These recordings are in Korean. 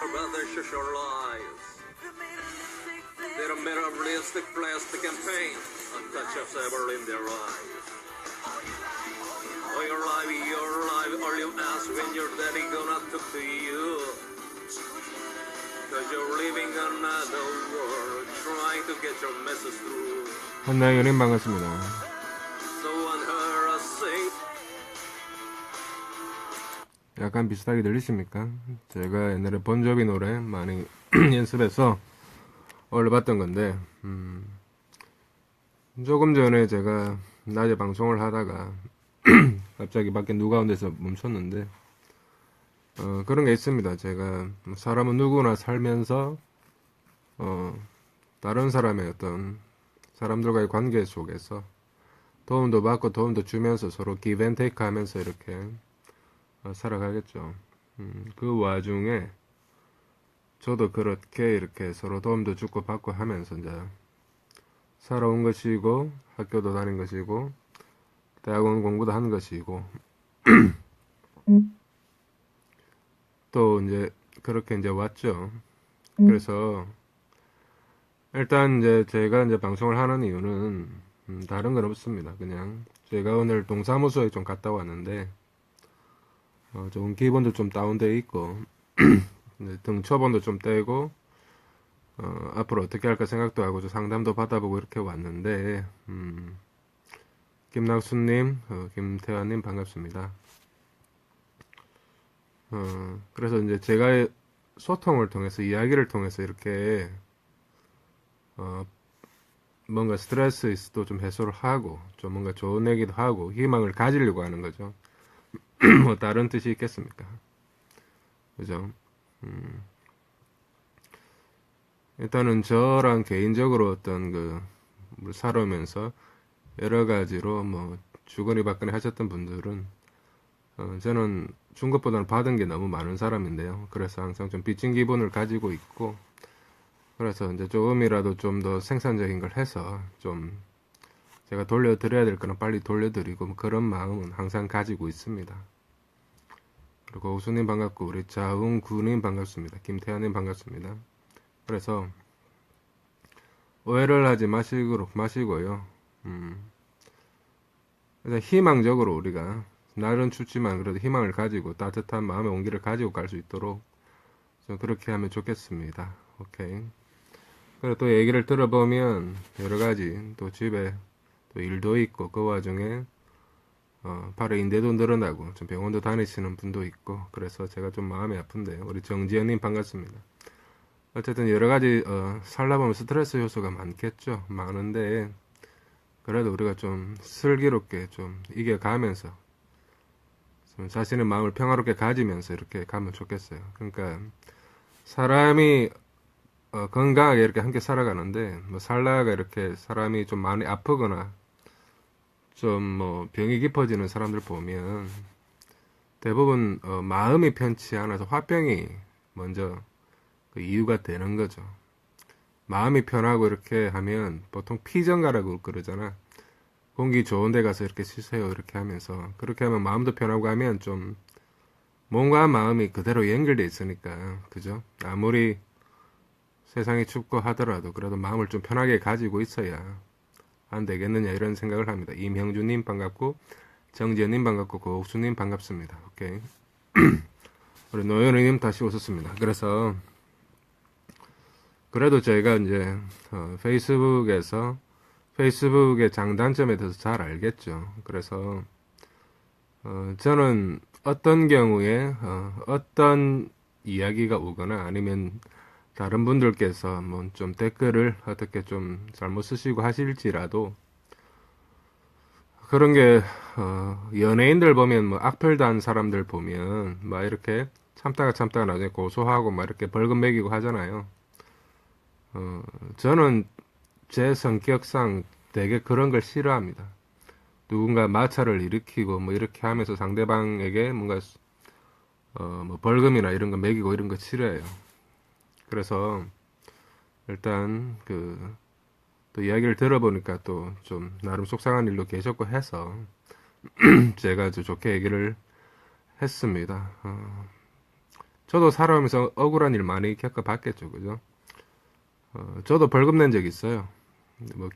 About their social lives. They're a materialistic plastic and paint, a touch of ever in their eyes. Oh, your life, all you ask when your daddy gonna talk to you. Cause you're living another world, trying to get your message through. 한나연님 반갑습니다. So unheard a sing. 약간 비슷하게 들리십니까? 제가 옛날에 본조비 노래 많이 연습해서 올려봤던 건데 조금 전에 제가 낮에 방송을 하다가 갑자기 밖에 누가 온 데서 멈췄는데 그런 게 있습니다. 제가 사람은 누구나 살면서 다른 사람의 어떤 사람들과의 관계 속에서 도움도 받고 도움도 주면서 서로 give and take 하면서 이렇게 살아가겠죠. 그 와중에 저도 그렇게 이렇게 서로 도움도 주고 받고 하면서 이제 살아온 것이고 학교도 다닌 것이고 대학원 공부도 한 것이고 또 이제 그렇게 이제 왔죠. 그래서 일단 이제 제가 이제 방송을 하는 이유는 다른 건 없습니다. 그냥 제가 오늘 동사무소에 좀 갔다 왔는데 좀 기분도 좀 다운돼 있고 등초본도 좀 떼고 앞으로 어떻게 할까 생각도 하고 좀 상담도 받아보고 이렇게 왔는데 김낙수님, 김태환님 반갑습니다. 그래서 이제 제가 소통을 통해서 이야기를 통해서 이렇게 뭔가 스트레스도 좀 해소를 하고 좀 뭔가 좋은 얘기도 하고 희망을 가지려고 하는 거죠. 뭐 다른 뜻이 있겠습니까? 그죠? 일단은 저랑 개인적으로 어떤 살아오면서 여러 가지로 뭐 주거니 받거니 하셨던 분들은 저는 준 것보다는 받은 게 너무 많은 사람인데요. 그래서 항상 좀 빚진 기분을 가지고 있고 그래서 이제 조금이라도 좀 더 생산적인 걸 해서 좀 제가 돌려드려야 될 거는 빨리 돌려드리고 뭐 그런 마음은 항상 가지고 있습니다. 그리고 우수님 반갑고 우리 자웅구님 반갑습니다. 김태환님 반갑습니다. 그래서 오해를 하지 마시고요. 일단 희망적으로 우리가 날은 춥지만 그래도 희망을 가지고 따뜻한 마음의 온기를 가지고 갈 수 있도록 좀 그렇게 하면 좋겠습니다. 오케이. 그리고 또 얘기를 들어보면 여러 가지 또 집에 또 일도 있고 그 와중에 바로 인대도 늘어나고 좀 병원도 다니시는 분도 있고 그래서 제가 좀 마음이 아픈데요. 우리 정지현님 반갑습니다. 어쨌든 여러 가지 살다 보면 스트레스 요소가 많겠죠. 많은데 그래도 우리가 좀 슬기롭게 좀 이겨가면서 좀 자신의 마음을 평화롭게 가지면서 이렇게 가면 좋겠어요. 그러니까 사람이 건강하게 이렇게 함께 살아가는데 뭐 살다가 이렇게 사람이 좀 많이 아프거나 좀 뭐 병이 깊어지는 사람들 보면 대부분 마음이 편치 않아서 화병이 먼저 그 이유가 되는 거죠. 마음이 편하고 이렇게 하면 보통 피정가라고 그러잖아. 공기 좋은 데 가서 이렇게 쉬세요 이렇게 하면서 그렇게 하면 마음도 편하고 하면 좀 몸과 마음이 그대로 연결돼 있으니까 그죠? 아무리 세상이 춥고 하더라도 그래도 마음을 좀 편하게 가지고 있어야 안 되겠느냐 이런 생각을 합니다. 임형주님 반갑고 정지현님 반갑고 고옥수님 반갑습니다. 오케이. 우리 노현이님 다시 오셨습니다. 그래서 그래도 저희가 이제 페이스북의 장단점에 대해서 잘 알겠죠. 그래서 저는 어떤 경우에 어떤 이야기가 오거나 아니면 다른 분들께서 뭐 좀 댓글을 어떻게 좀 잘못 쓰시고 하실지라도 그런 게 연예인들 보면 뭐 악플단 사람들 보면 막 이렇게 참다가 나중에 고소하고 막 이렇게 벌금 매기고 하잖아요. 저는 제 성격상 되게 그런 걸 싫어합니다. 누군가 마찰을 일으키고 뭐 이렇게 하면서 상대방에게 뭔가 뭐 벌금이나 이런 거 매기고 이런 거 싫어해요. 그래서 일단 또 이야기를 들어보니까 또 좀 나름 속상한 일도 계셨고 해서 제가 아주 좋게 얘기를 했습니다. 저도 살아오면서 억울한 일 많이 겪어봤겠죠, 그죠? 저도 벌금 낸 적 있어요. 뭐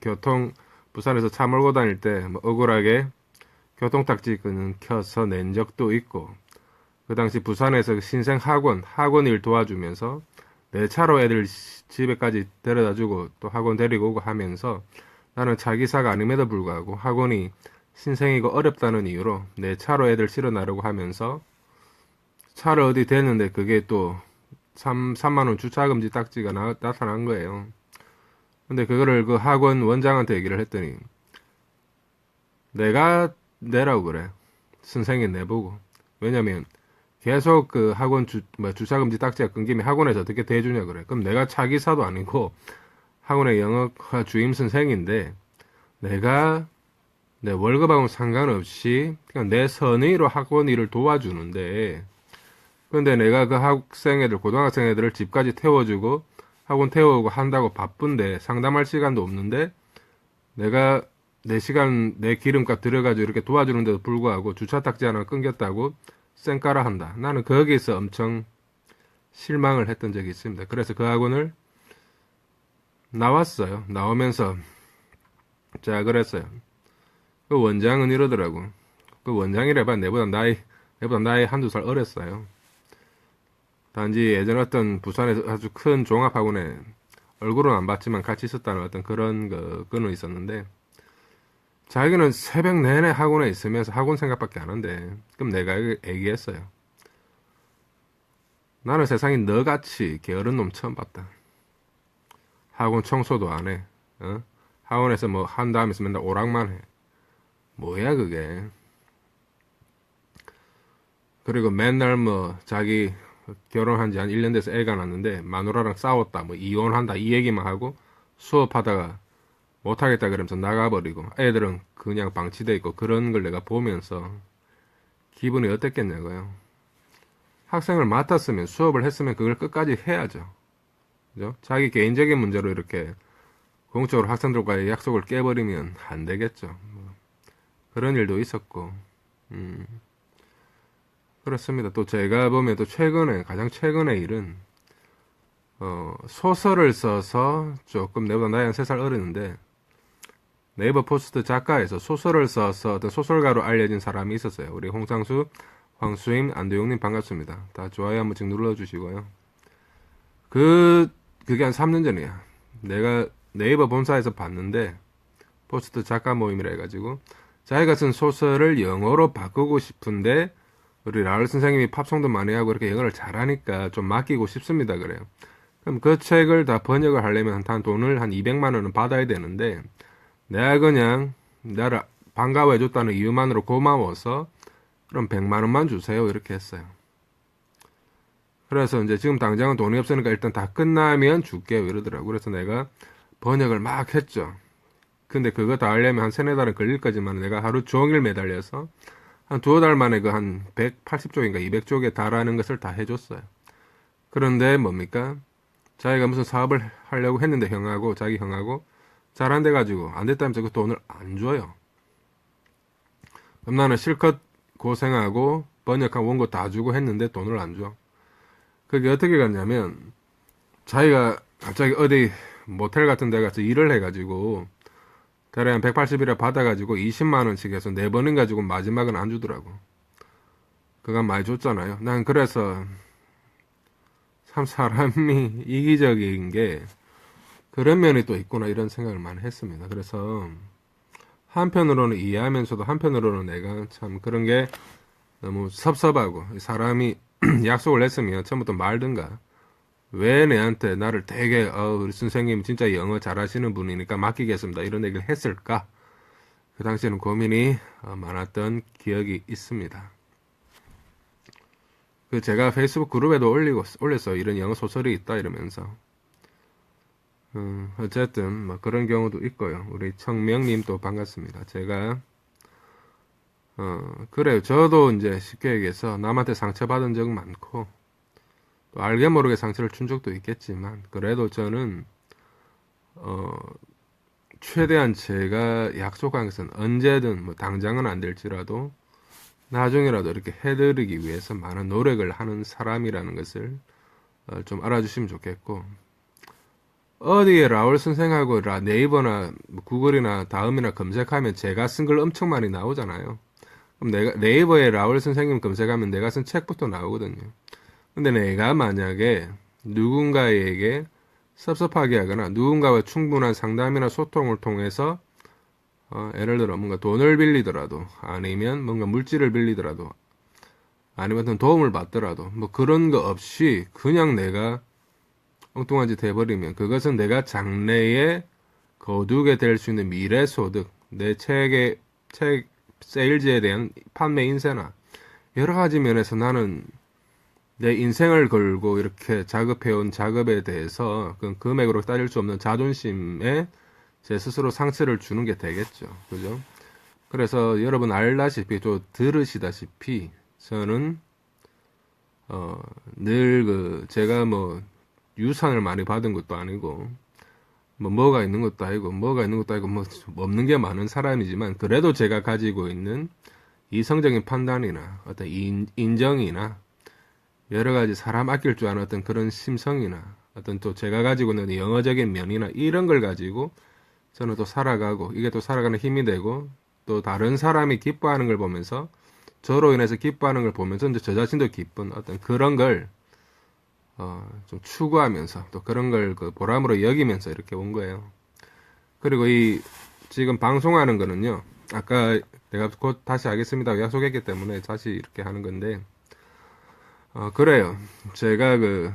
부산에서 차 몰고 다닐 때 뭐 억울하게 교통딱지 켜서 낸 적도 있고, 그 당시 부산에서 신생 학원 일 도와주면서 내 차로 애들 집에까지 데려다주고 또 학원 데리고 오고 하면서 나는 차기사가 아님에도 불구하고 학원이 신생이고 어렵다는 이유로 내 차로 애들 실어나려고 하면서 차를 어디 댔는데 그게 또 3만원 주차금지 딱지가 나타난 거예요. 근데 그거를 그 학원 원장한테 얘기를 했더니 내가 내라고 그래. 선생이 내보고. 왜냐면 계속 그 학원 주차금지 딱지가 끊기면 학원에서 어떻게 대주냐 그래. 그럼 내가 차기사도 아니고 학원의 영어과 주임 선생인데 내가 내 월급하고는 상관없이 그냥 내 선의로 학원 일을 도와주는데, 근데 내가 그 고등학생 애들을 집까지 태워주고 학원 태워오고 한다고 바쁜데 상담할 시간도 없는데 내가 내 시간 내 기름값 들여가지고 이렇게 도와주는데도 불구하고 주차 딱지 하나 끊겼다고 쌩까라 한다. 나는 거기서 엄청 실망을 했던 적이 있습니다. 그래서 그 학원을 나왔어요. 나오면서 제가 그랬어요. 그 원장은 이러더라고. 그 원장이래봐 내보다 나이 한두 살 어렸어요. 단지 예전 어떤 부산에서 아주 큰 종합학원에 얼굴은 안 봤지만 같이 있었다는 어떤 그런 끈은 있었는데, 자기는 새벽 내내 학원에 있으면서 학원 생각밖에 안 한대. 그럼 내가 얘기했어요. 나는 세상에 너같이 게으른 놈 처음 봤다. 학원 청소도 안 해. 학원에서 뭐 한다 하면서 맨날 오락만 해. 뭐야 그게. 그리고 맨날 뭐 자기 결혼한 지 한 1년 돼서 애가 났는데 마누라랑 싸웠다 뭐 이혼한다 이 얘기만 하고 수업하다가 못하겠다 그러면서 나가버리고 애들은 그냥 방치돼 있고 그런 걸 내가 보면서 기분이 어땠겠냐고요. 학생을 맡았으면 수업을 했으면 그걸 끝까지 해야죠. 그죠? 자기 개인적인 문제로 이렇게 공적으로 학생들과의 약속을 깨버리면 안 되겠죠. 뭐 그런 일도 있었고 그렇습니다. 또 제가 보면 또 가장 최근의 일은 소설을 써서 조금 내보다 나이 한 3살 어리는데 네이버 포스트 작가에서 소설을 써서 어떤 소설가로 알려진 사람이 있었어요. 우리 홍상수, 황수임, 안도용님 반갑습니다. 다 좋아요 한 번씩 눌러주시고요. 그게 한 3년 전이야. 내가 네이버 본사에서 봤는데 포스트 작가 모임이라 해가지고 자기가 쓴 소설을 영어로 바꾸고 싶은데 우리 라울 선생님이 팝송도 많이 하고 이렇게 영어를 잘하니까 좀 맡기고 싶습니다 그래요. 그럼 그 책을 다 번역을 하려면 한 돈을 한 200만 원은 받아야 되는데 내가 그냥 나를 반가워해줬다는 이유만으로 고마워서 그럼 100만 원만 주세요 이렇게 했어요. 그래서 이제 지금 당장은 돈이 없으니까 일단 다 끝나면 줄게요 이러더라고. 그래서 내가 번역을 막 했죠. 근데 그거 다 하려면 한 3-4달은 걸릴 거지만 내가 하루 종일 매달려서 한 2달 만에 그 한 180쪽인가 200쪽에 달하는 것을 다 해줬어요. 그런데 뭡니까? 자기가 무슨 사업을 하려고 했는데 자기 형하고 잘 안 돼가지고 안 됐다면서 그 돈을 안 줘요. 그럼 나는 실컷 고생하고 번역한 원고 다 주고 했는데 돈을 안 줘. 그게 어떻게 갔냐면 자기가 갑자기 어디 모텔 같은 데 가서 일을 해가지고 대략 한 180이라 받아가지고 20만 원씩 해서 4번인 가지고 마지막은 안 주더라고. 그건 많이 줬잖아요. 난 그래서 참 사람이 이기적인 게 그런 면이 또 있구나 이런 생각을 많이 했습니다. 그래서 한편으로는 이해하면서도 한편으로는 내가 참 그런 게 너무 섭섭하고 사람이 약속을 했으면 처음부터 말든가 왜 내한테 나를 되게 우리 선생님 진짜 영어 잘하시는 분이니까 맡기겠습니다 이런 얘기를 했을까? 그 당시에는 고민이 많았던 기억이 있습니다. 제가 페이스북 그룹에도 올렸어요. 이런 영어 소설이 있다 이러면서 어쨌든 뭐 그런 경우도 있고요. 우리 청명님도 반갑습니다. 제가 그래요. 저도 이제 쉽게 얘기해서 남한테 상처받은 적 많고 또 알게 모르게 상처를 준 적도 있겠지만 그래도 저는 최대한 제가 약속한 것은 언제든 뭐 당장은 안 될지라도 나중에라도 이렇게 해드리기 위해서 많은 노력을 하는 사람이라는 것을 좀 알아주시면 좋겠고, 어디에 라울 선생하고 네이버나 구글이나 다음이나 검색하면 제가 쓴 글 엄청 많이 나오잖아요. 그럼 네이버에 라울 선생님 검색하면 내가 쓴 책부터 나오거든요. 근데 내가 만약에 누군가에게 섭섭하게 하거나 누군가와 충분한 상담이나 소통을 통해서 예를 들어 뭔가 돈을 빌리더라도 아니면 뭔가 물질을 빌리더라도 아니면 어떤 도움을 받더라도 뭐 그런 거 없이 그냥 내가 엉뚱한 짓 해버리면 그것은 내가 장래에 거두게 될 수 있는 미래 소득, 내 책 세일즈에 대한 판매 인세나 여러 가지 면에서 나는 내 인생을 걸고 이렇게 작업해온 작업에 대해서 그 금액으로 따질 수 없는 자존심에 제 스스로 상처를 주는 게 되겠죠. 그죠? 그래서 여러분 알다시피 또 들으시다시피 저는 늘 제가 뭐 유산을 많이 받은 것도 아니고 뭐가 있는 것도 아니고 뭐 없는 게 많은 사람이지만 그래도 제가 가지고 있는 이성적인 판단이나 어떤 인정이나 여러 가지 사람 아낄 줄 아는 어떤 그런 심성이나 어떤 또 제가 가지고 있는 영어적인 면이나 이런 걸 가지고 저는 또 살아가고 이게 또 살아가는 힘이 되고 또 다른 사람이 기뻐하는 걸 보면서 저로 인해서 기뻐하는 걸 보면서 이제 저 자신도 기쁜 어떤 그런 걸 좀 추구하면서 또 그런 걸 그 보람으로 여기면서 이렇게 온 거예요. 그리고 이 지금 방송하는 거는요. 아까 내가 곧 다시 하겠습니다 약속했기 때문에 다시 이렇게 하는 건데 그래요. 제가 그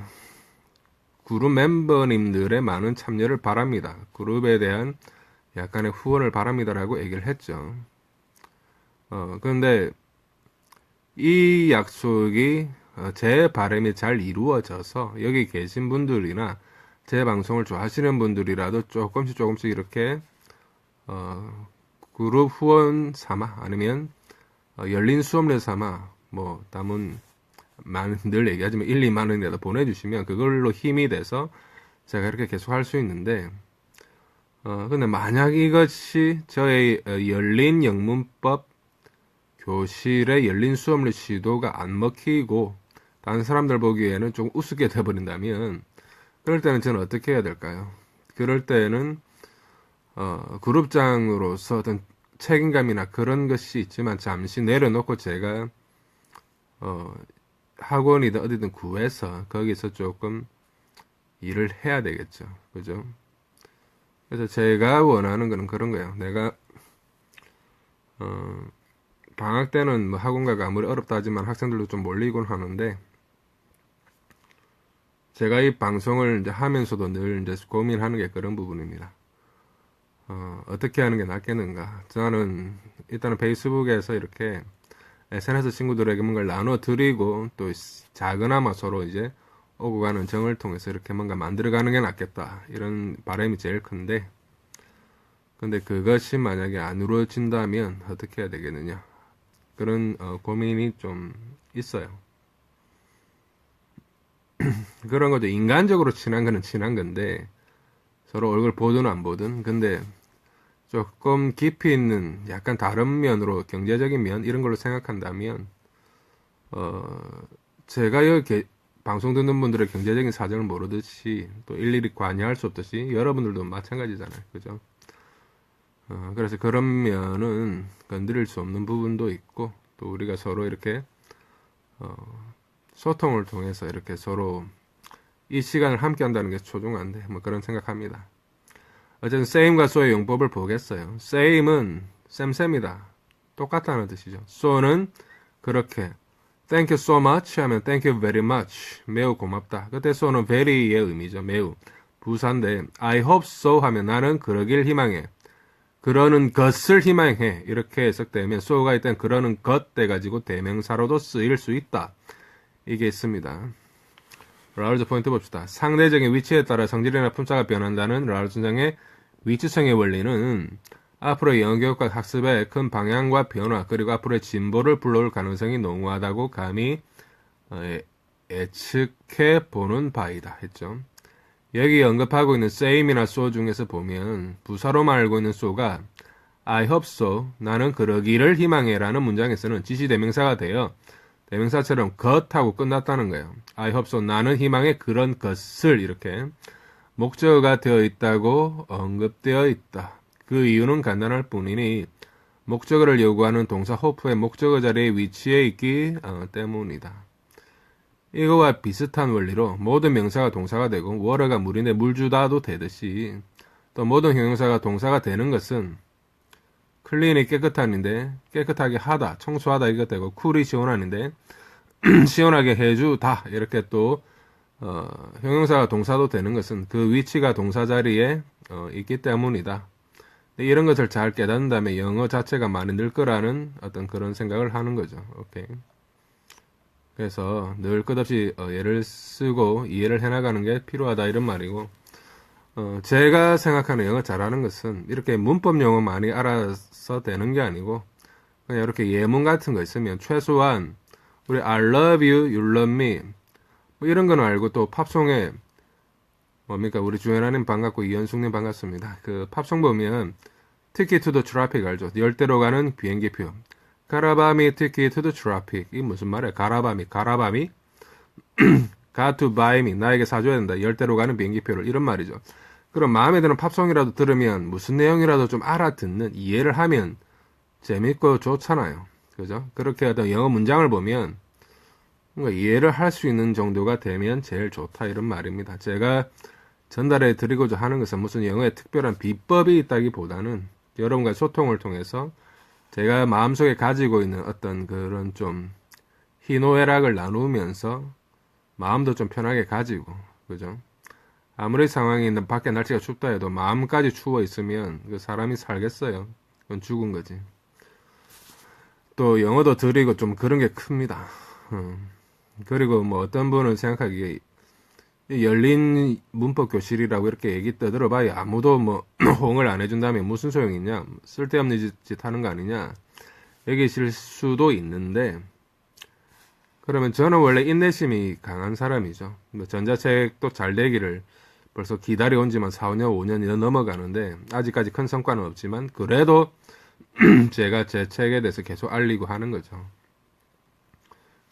그룹 멤버님들의 많은 참여를 바랍니다. 그룹에 대한 약간의 후원을 바랍니다라고 얘기를 했죠. 그런데 이 약속이 제 바람이 잘 이루어져서 여기 계신 분들이나 제 방송을 좋아하시는 분들이라도 조금씩 이렇게 그룹 후원 삼아 아니면 열린 수업료 삼아 뭐 남은 늘 얘기하지만 1, 2만 원이라도 보내주시면 그걸로 힘이 돼서 제가 이렇게 계속 할 수 있는데 근데 만약 이것이 저의 열린 영문법 교실의 열린 수업료 시도가 안 먹히고 다른 사람들 보기에는 좀 우습게 돼버린다면 그럴 때는 저는 어떻게 해야 될까요? 그럴 때는 그룹장으로서 어떤 책임감이나 그런 것이 있지만 잠시 내려놓고 제가 학원이든 어디든 구해서 거기서 조금 일을 해야 되겠죠. 그죠? 그래서 제가 원하는 거는 그런 거예요. 내가 방학 때는 뭐 학원가가 아무리 어렵다 하지만 학생들도 좀 몰리곤 하는데 제가 이 방송을 이제 하면서도 늘 이제 고민하는 게 그런 부분입니다. 어떻게 하는 게 낫겠는가? 저는 일단은 페이스북에서 이렇게 SNS 친구들에게 뭔가를 나눠드리고 또 작은아마 서로 이제 오고 가는 정을 통해서 이렇게 뭔가 만들어가는 게 낫겠다. 이런 바람이 제일 큰데 근데 그것이 만약에 안 이루어진다면 어떻게 해야 되겠느냐? 그런 고민이 좀 있어요. 그런 거죠. 인간적으로 친한 거는 친한 건데 서로 얼굴 보든 안 보든 근데 조금 깊이 있는 약간 다른 면으로 경제적인 면 이런 걸로 생각한다면 제가 여기 방송 듣는 분들의 경제적인 사정을 모르듯이 또 일일이 관여할 수 없듯이 여러분들도 마찬가지잖아요. 그죠? 그래서 그런 면은 건드릴 수 없는 부분도 있고 또 우리가 서로 이렇게 소통을 통해서 이렇게 서로 이 시간을 함께 한다는 게 소중한데 뭐 그런 생각합니다. 어쨌든 same과 so의 용법을 보겠어요. same은 쌤쌤이다. 똑같다는 뜻이죠. so는 그렇게 thank you so much 하면 thank you very much 매우 고맙다. 그때 so는 very의 의미죠. 매우 부사인데 I hope so 하면 나는 그러길 희망해. 그러는 것을 희망해. 이렇게 해석되면 so가 일단 그러는 것 돼가지고 대명사로도 쓰일 수 있다. 이게 있습니다. 라울즈 포인트 봅시다. 상대적인 위치에 따라 성질이나 품사가 변한다는 라울즈 선생의 위치성의 원리는 앞으로의 영어교육과 학습의 큰 방향과 변화 그리고 앞으로의 진보를 불러올 가능성이 농후하다고 감히 예측해 보는 바이다 했죠. 여기 언급하고 있는 same이나 so 중에서 보면 부사로만 알고 있는 so가 I hope so. 나는 그러기를 희망해 라는 문장에서는 지시대명사가 되어 대명사처럼 것하고 끝났다는 거예요. I hope so. 나는 희망해 그런 것을 이렇게 목적어가 되어 있다고 언급되어 있다. 그 이유는 간단할 뿐이니 목적어를 요구하는 동사 hope의 목적어 자리에 위치해 있기 때문이다. 이거와 비슷한 원리로 모든 명사가 동사가 되고 water가 물인데 물 주다도 되듯이 또 모든 형용사가 동사가 되는 것은 클린이 깨끗한인데 깨끗하게 하다, 청소하다 이것 되고 쿨이 시원한인데 시원하게 해주다 이렇게 또 형용사가 동사도 되는 것은 그 위치가 동사 자리에 있기 때문이다. 이런 것을 잘 깨닫는 다음에 영어 자체가 많이 늘 거라는 어떤 그런 생각을 하는 거죠. 오케이. 그래서 늘 끝없이 예를 쓰고 이해를 해나가는 게 필요하다 이런 말이고 제가 생각하는 영어 잘하는 것은 이렇게 문법 용어 많이 알아서 되는 게 아니고 그냥 이렇게 예문 같은 거 있으면 최소한 우리 I love you, you love me 뭐 이런 거는 알고 또 팝송에 뭡니까 우리 주연아님 반갑고 이현숙님 반갑습니다. 그 팝송 보면 Ticket to the Traffic 알죠? 열대로 가는 비행기표 가라바미 Ticket to the Traffic 이 무슨 말이야? 가라바미 got to buy me 나에게 사줘야 된다. 열대로 가는 비행기표를 이런 말이죠. 그럼 마음에 드는 팝송이라도 들으면 무슨 내용이라도 좀 알아듣는 이해를 하면 재밌고 좋잖아요. 그죠? 그렇게 어떤 영어 문장을 보면 뭔가 이해를 할 수 있는 정도가 되면 제일 좋다 이런 말입니다. 제가 전달해 드리고자 하는 것은 무슨 영어에 특별한 비법이 있다기보다는 여러분과 소통을 통해서 제가 마음속에 가지고 있는 어떤 그런 좀 희노애락을 나누면서 마음도 좀 편하게 가지고 그죠? 아무리 상황이 있는 밖에 날씨가 춥다 해도 마음까지 추워 있으면 그 사람이 살겠어요. 그건 죽은 거지. 또 영어도 드리고 좀 그런 게 큽니다. 그리고 뭐 어떤 분은 생각하기에 열린 문법 교실이라고 이렇게 얘기 떠들어봐야 아무도 뭐 호응을 안 해준다면 무슨 소용이 있냐? 쓸데없는 짓 하는 거 아니냐? 여기실 수도 있는데 그러면 저는 원래 인내심이 강한 사람이죠. 뭐 전자책도 잘 되기를 벌써 기다려온 지만 4, 5년, 5년이 넘어가는데 아직까지 큰 성과는 없지만 그래도 제가 제 책에 대해서 계속 알리고 하는 거죠.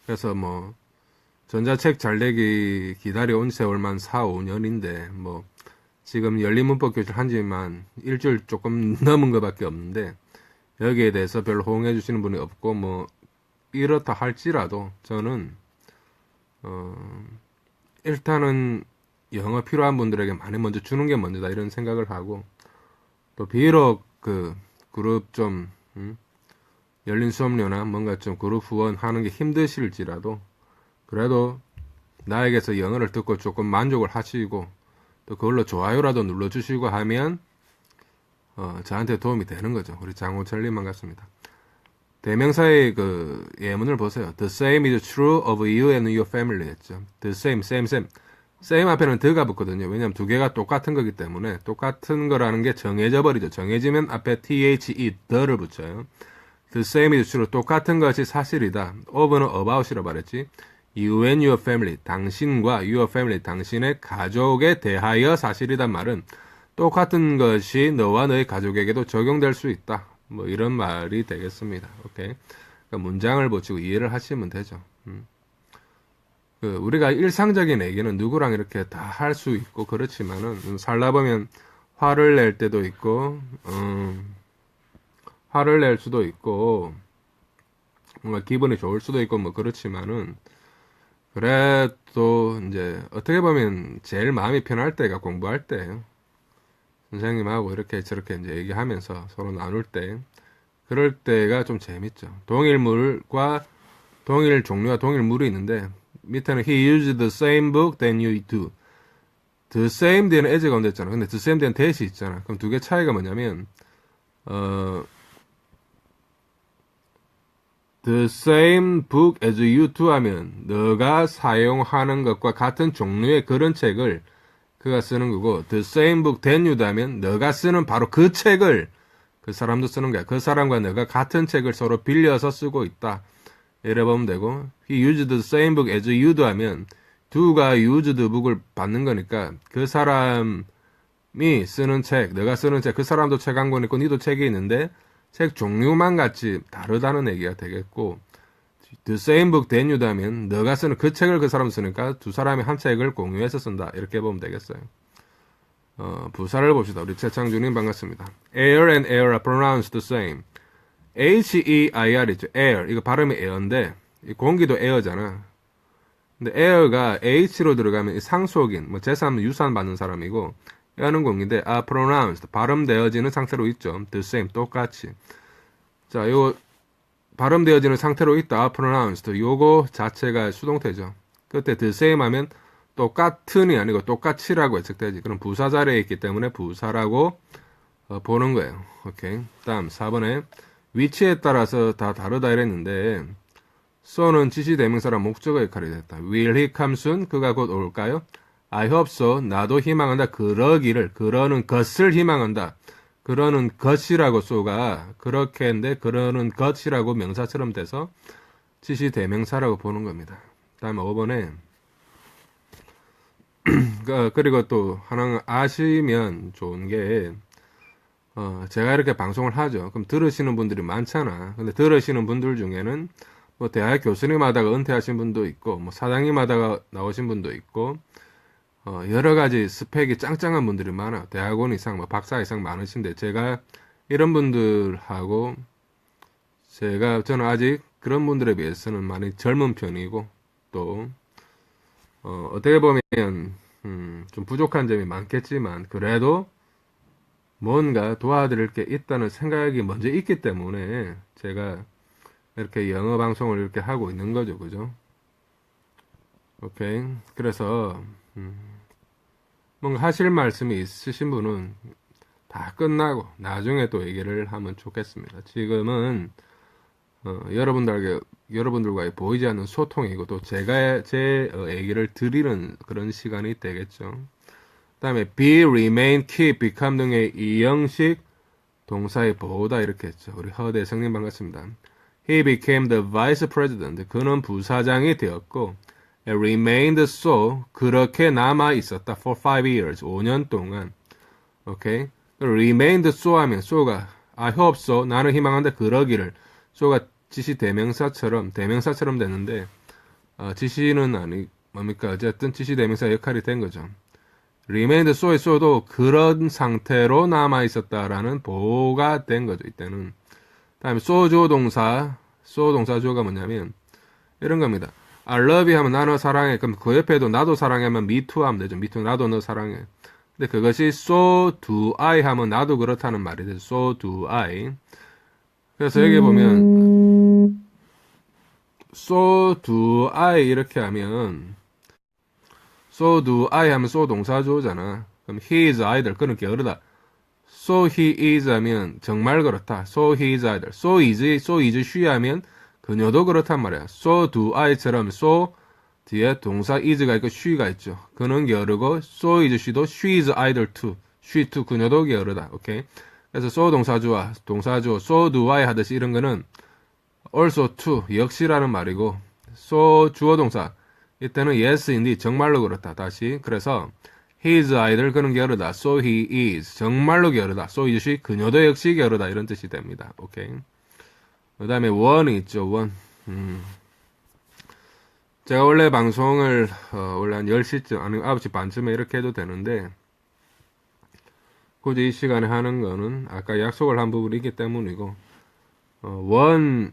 그래서 뭐 전자책 잘 되기 기다려온 세월만 4, 5년인데 뭐 지금 열린문법 교실 한 지만 일주일 조금 넘은 것밖에 없는데 여기에 대해서 별로 호응해 주시는 분이 없고 뭐 이렇다 할지라도 저는 일단은 영어 필요한 분들에게 많이 먼저 주는 게 먼저다 이런 생각을 하고 또 비록 그 그룹 좀 열린 수업료나 뭔가 좀 그룹 후원하는 게 힘드실지라도 그래도 나에게서 영어를 듣고 조금 만족을 하시고 또 그걸로 좋아요라도 눌러주시고 하면 저한테 도움이 되는 거죠. 우리 장호철님 반갑습니다. 대명사의 그 예문을 보세요. The same is true of you and your family 했죠. The same, same, same. same 앞에는 the가 붙거든요. 왜냐하면 두 개가 똑같은 거기 때문에 똑같은 거라는 게 정해져 버리죠. 정해지면 앞에 the, the를 붙여요. The same is true. 똑같은 것이 사실이다. of는 about이라고 말했지. You and your family. 당신과 your family. 당신의 가족에 대하여 사실이란 말은 똑같은 것이 너와 너의 가족에게도 적용될 수 있다. 뭐 이런 말이 되겠습니다. 오케이. 그러니까 문장을 보시고 이해를 하시면 되죠. 우리가 일상적인 얘기는 누구랑 이렇게 다 할 수 있고 그렇지만은 살다 보면 화를 낼 때도 있고 화를 낼 수도 있고 뭔가 기분이 좋을 수도 있고 뭐 그렇지만은 그래도 이제 어떻게 보면 제일 마음이 편할 때가 공부할 때예요. 선생님하고 이렇게 저렇게 이제 얘기하면서 서로 나눌 때 그럴 때가 좀 재밌죠. 동일물과 동일 종류와 동일 물이 있는데 밑에는 he used the same book than you do. the same 뒤에는 as가 온댔잖아. 근데 the same 뒤에는 that이 있잖아. 그럼 두 개 차이가 뭐냐면 the same book as you do 하면 너가 사용하는 것과 같은 종류의 그런 책을 그가 쓰는 거고 the same book than you 하면 너가 쓰는 바로 그 책을 그 사람도 쓰는 거야. 그 사람과 너가 같은 책을 서로 빌려서 쓰고 있다. 이래 보면 되고 he used the same book as you do 하면 do가 used book을 받는 거니까 그 사람과 me 쓰는 책, 내가 쓰는 책, 그 사람도 책 한 권 있고 니도 책이 있는데 책 종류만 같이 다르다는 얘기가 되겠고, the same book then you'다 하면 너가 쓰는 그 책을 그 사람 쓰니까 두 사람이 한 책을 공유해서 쓴다 이렇게 보면 되겠어요. 부사를 봅시다. 우리 최창준님 반갑습니다. air and air are pronounced the same. H-E-I-R 있죠. air. 이거 발음이 air인데, 이 공기도 air잖아. 근데 air가 H로 들어가면 상속인, 뭐 재산, 유산 받는 사람이고, 하는 공기인데, are pronounced. 발음되어지는 상태로 있죠. the same. 똑같이. 자, 요, 발음되어지는 상태로 있다. are pronounced. 요거 자체가 수동태죠. 그때 the same 하면 똑같은이 아니고 똑같이라고 해석되지. 그럼 부사 자리에 있기 때문에 부사라고 보는 거예요. 오케이. 다음 4번에 위치에 따라서 다 다르다 이랬는데 so는 지시 대명사라 목적어 역할이 됐다. Will he come soon? 그가 곧 올까요? I hope so. 나도 희망한다. 그러기를. 그러는 것을 희망한다. 그러는 것이라고 so가 그렇게 했는데 그러는 것이라고 명사처럼 돼서 지시 대명사라고 보는 겁니다. 다음 5번에 그리고 또 하나 아시면 좋은 게 제가 이렇게 방송을 하죠. 그럼 들으시는 분들이 많잖아. 근데 들으시는 분들 중에는 뭐 대학 교수님 하다가 은퇴하신 분도 있고 뭐 사장님 하다가 나오신 분도 있고 여러 가지 스펙이 짱짱한 분들이 많아요. 대학원 이상 뭐 박사 이상 많으신데 제가 이런 분들하고 저는 아직 그런 분들에 비해서는 많이 젊은 편이고 또 어떻게 보면 좀 부족한 점이 많겠지만 그래도 뭔가 도와드릴 게 있다는 생각이 먼저 있기 때문에 제가 이렇게 영어 방송을 이렇게 하고 있는 거죠. 그죠? 오케이. 그래서 뭔가 하실 말씀이 있으신 분은 다 끝나고 나중에 또 얘기를 하면 좋겠습니다. 지금은 여러분들과의 보이지 않는 소통이고 또 제가 제 얘기를 드리는 그런 시간이 되겠죠. 다음에 be, remain, keep, become 등의 이형식 동사의 보호다 이렇게 했죠. 우리 허대성님 반갑습니다. He became the vice president. 그는 부사장이 되었고 remained so 그렇게 남아 있었다 for 5 years 5년 동안. 오케이. remained so 하면 so가 I hope so 나는 희망한다 그러기를 so가 지시 대명사처럼 됐는데 지시는 아니 뭡니까 어쨌든 지시 대명사 역할이 된 거죠. remained so의 so도 그런 상태로 남아 있었다라는 보호가 된 거죠. 이때는. 다음에 so조 동사 주어가 뭐냐면 이런 겁니다. I love you 하면 나 너 사랑해. 그럼 그 옆에도 나도 사랑해 하면 me too 하면 되죠. me too 나도 너 사랑해. 근데 그것이 so do I 하면 나도 그렇다는 말이 되죠. so do I. 그래서 여기 보면 so do I 이렇게 하면 so do I 하면 so 동사주어잖아. 그럼 he is idle 그는 게으르다. so he is 하면 정말 그렇다. so he is idle. so is she 하면 그녀도 그렇단 말이야. so do I처럼 so 뒤에 동사 is가 있고 she가 있죠. 그는 게으르고 so is she도 she is idle too. she too 그녀도 게으르다. 오케이. 그래서 so 동사주어 so do I 하듯이 이런 거는 also too 역시라는 말이고 so 주어 동사 이때는 yes indeed 정말로 그렇다. 다시 그래서 he is idle 그는 게으르다. so he is 정말로 게으르다. so is she 그녀도 역시 게으르다 이런 뜻이 됩니다. 오케이. 그 다음에 one이 있죠. one. 제가 원래 방송을 원래 한 10시쯤 아니면 9시 반쯤에 이렇게 해도 되는데 굳이 이 시간에 하는 거는 아까 약속을 한 부분이 있기 때문이고 원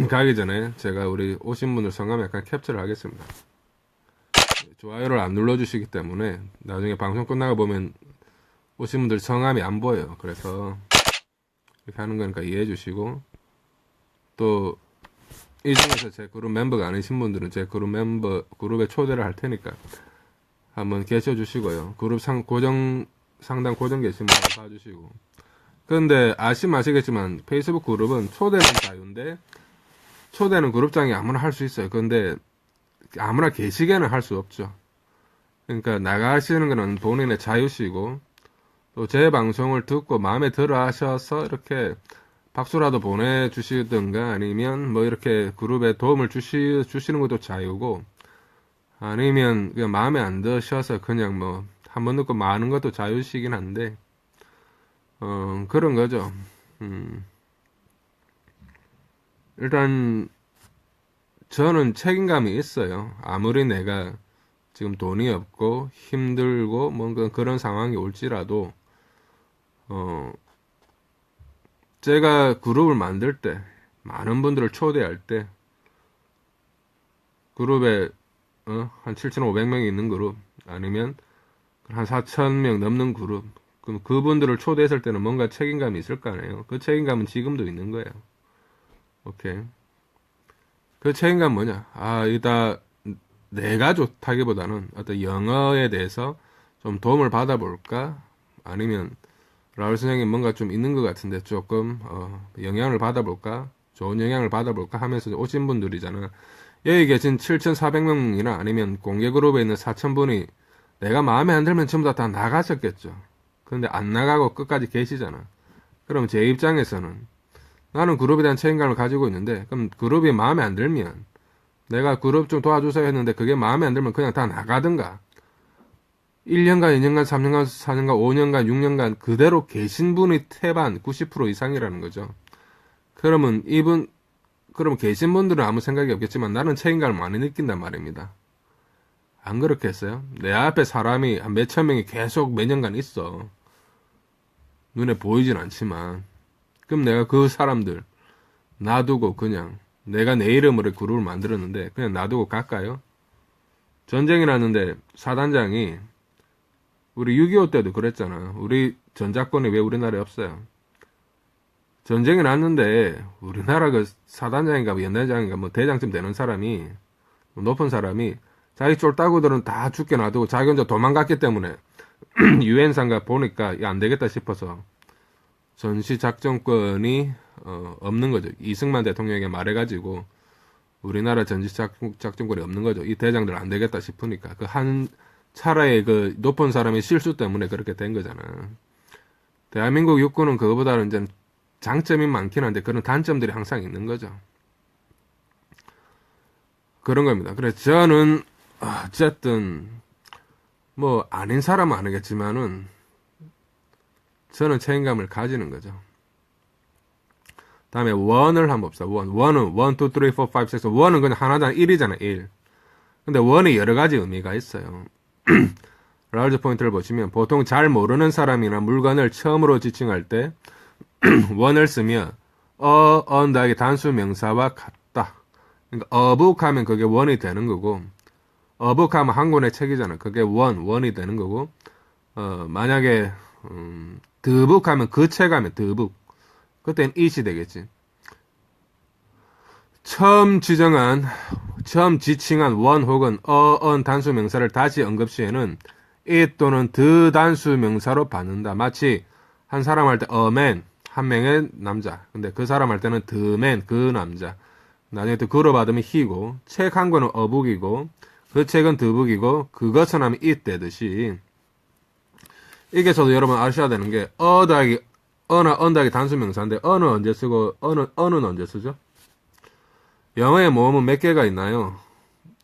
가기 전에 제가 우리 오신 분들 성함 약간 캡처를 하겠습니다. 좋아요를 안 눌러주시기 때문에 나중에 방송 끝나고 보면 오신 분들 성함이 안 보여요. 그래서 이렇게 하는 거니까 이해해 주시고 또 이 중에서 제 그룹 멤버가 아니신 분들은 제 그룹에 초대를 할 테니까 한번 계셔 주시고요. 그룹 상당 고정 계신 분들 봐주시고. 그런데 아시겠지만 페이스북 그룹은 초대는 자유인데 초대는 그룹장이 아무나 할 수 있어요. 그런데 아무나 계시게는 할 수 없죠. 그러니까 나가시는 거는 본인의 자유시고 또 제 방송을 듣고 마음에 들어 하셔서 이렇게 박수라도 보내주시든가 아니면 뭐 이렇게 그룹에 도움을 주시는 것도 자유고 아니면 그냥 마음에 안 드셔서 그냥 뭐 한 번 넣고 많은 것도 자유시긴 한데, 그런 거죠. 일단, 저는 책임감이 있어요. 아무리 내가 지금 돈이 없고 힘들고 뭔가 그런 상황이 올지라도, 제가 그룹을 만들 때, 많은 분들을 초대할 때, 그룹에, 한 7,500명이 있는 그룹, 아니면 한 4,000명 넘는 그룹, 그럼 그분들을 초대했을 때는 뭔가 책임감이 있을 거 아니에요. 그 책임감은 지금도 있는 거예요. 오케이. 그 책임감 뭐냐? 이다 내가 좋다기보다는 어떤 영어에 대해서 좀 도움을 받아볼까? 아니면 라울 선생님 뭔가 좀 있는 것 같은데 조금 영향을 받아볼까? 좋은 영향을 받아볼까? 하면서 오신 분들이잖아. 여기 계신 7,400명이나 아니면 공개 그룹에 있는 4,000분이 내가 마음에 안 들면 전부 다 나가셨겠죠. 그런데 안 나가고 끝까지 계시잖아. 그럼 제 입장에서는 나는 그룹에 대한 책임감을 가지고 있는데, 그럼 그룹이 마음에 안 들면 내가 그룹 좀 도와주세요 했는데 그게 마음에 안 들면 그냥 다 나가든가 1년간, 2년간, 3년간, 4년간, 5년간, 6년간 그대로 계신 분이 태반 90% 이상이라는 거죠. 그러면 그럼 계신 분들은 아무 생각이 없겠지만 나는 책임감을 많이 느낀단 말입니다. 안 그렇겠어요? 내 앞에 사람이 한 몇천 명이 계속 몇 년간 있어. 눈에 보이진 않지만. 그럼 내가 그 사람들 놔두고 그냥 내가 내 이름으로 그룹을 만들었는데 그냥 놔두고 갈까요? 전쟁이 났는데 사단장이 우리 6.25 때도 그랬잖아. 우리 전작권이 왜 우리나라에 없어요? 전쟁이 났는데 우리나라 그 사단장인가 뭐 연단장인가 뭐 대장쯤 되는 사람이 높은 사람이 자기 쫄따구들은 다 죽게 놔두고 자기 혼자 도망갔기 때문에 유엔상가 보니까 안 되겠다 싶어서 전시작전권이 없는 거죠. 이승만 대통령에게 말해가지고 우리나라 전시작전권이 없는 거죠. 이 대장들 안 되겠다 싶으니까 그 한 차라의 그 높은 사람의 실수 때문에 그렇게 된 거잖아. 대한민국 육군은 그거보다는 이제 장점이 많긴 한데 그런 단점들이 항상 있는 거죠. 그런 겁니다. 그래서 저는 어쨌든 뭐 아닌 사람은 아니겠지만은 저는 책임감을 가지는 거죠. 다음에 원을 한번 봅시다. 원은 1, 2, 3, 4, 5, 6. 원은 그냥 하나잖아. 1이잖아. 1. 근데 원이 여러 가지 의미가 있어요. 라우즈 포인트를 보시면 보통 잘 모르는 사람이나 물건을 처음으로 지칭할 때 원을 쓰면 언다의 단수 명사와 같다. 그러니까 어북하면 그게 원이 되는 거고 어북하면 한 권의 책이잖아. 그게 원이 되는 거고 만약에 드북하면 그 책 하면 드북. 그땐 it이 되겠지. 처음 지칭한 원 혹은 언 단수 명사를 다시 언급 시에는 it 또는 the 단수 명사로 받는다. 마치 한 사람 할 때 a man, 한 명의 남자. 근데 그 사람 할 때는 the man, 그 남자. 나중에 또 그로 받으면 he고, 책 한 권은 a book이고, 그 책은 the book이고, 그것은 하면 it 되듯이. 이게 저도 여러분 아셔야 되는 게 어나 언다기 단수 명사인데 어는 언제 쓰고 어는 언제 쓰죠? 영어의 모음은 몇 개가 있나요?